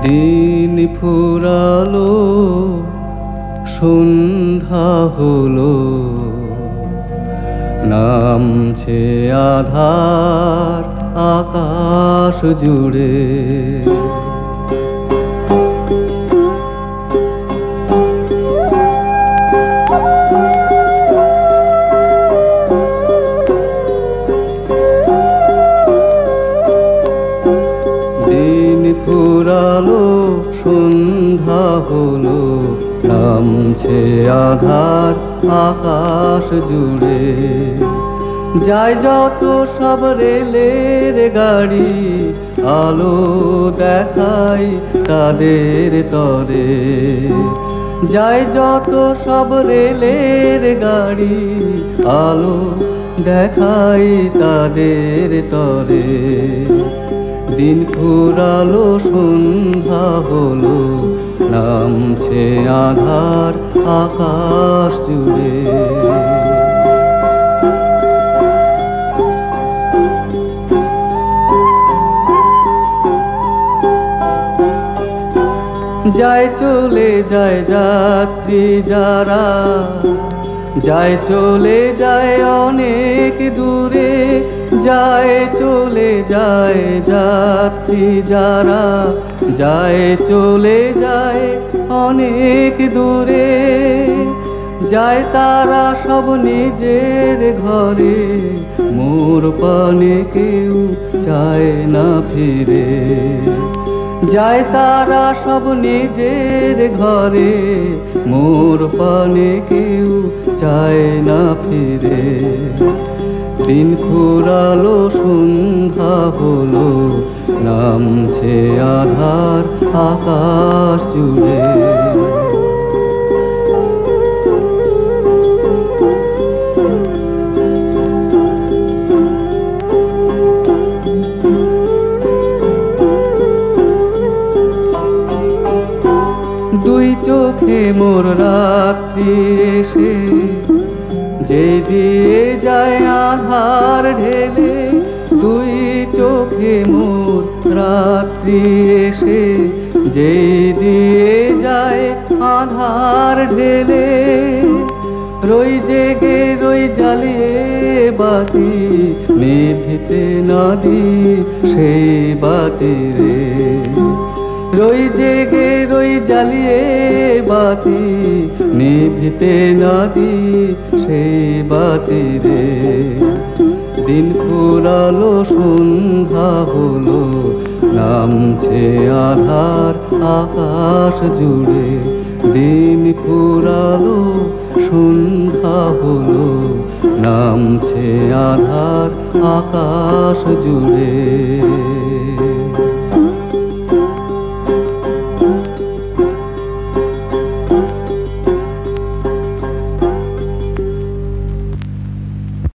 দিন ফুরালো, সন্ধ্যা হলো, নামছে আধার আকাশ জুড়ে। দিন ফুরালো, সন্ধ্যা হলো, নামছে আধার আকাশ জুড়ে। যায় যত সব রেলের গাড়ি, আলো দেখায় তাদের তরে। যায় যত সব রেলের গাড়ি, আলো দেখায় তাদের তরে। দিন ফুরালো, সন্ধ্যা হলো, নামছে আধার আকাশ জুড়ে। যায় চলে যায় যাত্রী যারা, যায় চলে যায় অনেক দূরে। যায় চলে যায় যাত্রী যারা, যায় চলে যায় অনেক দূরে। যায় তারা সব নিজের ঘরে, মোর পানে কেউ চায় না ফিরে। যায় তারা সব নিজের ঘরে, মোর পানে কেউ চায় না ফিরে। দিন ফুরালো, সন্ধ্যা হলো, নামছে আধার আকাশ জুড়ে। দুই চোখে মোর রাত্রি এসে, যে দিয়ে যায় আধার ঢেলে। দুই চোখে মোর রাত্রি এসে, যে দিয়ে যায় আধার ঢেলে। রই জেগে রই জ্বালিয়ে বাতি, নিভিতে না দি সেই বাতি রে। রই জেগে রই জ্বালিয়ে বাতি, নিভিতে না দি সেই বাতি রে। দিন ফুরালো, সন্ধ্যা হলো, নামছে আধার আকাশ জুড়ে। দিন ফুরালো, সন্ধ্যা হলো, নামছে আধার আকাশ জুড়ে।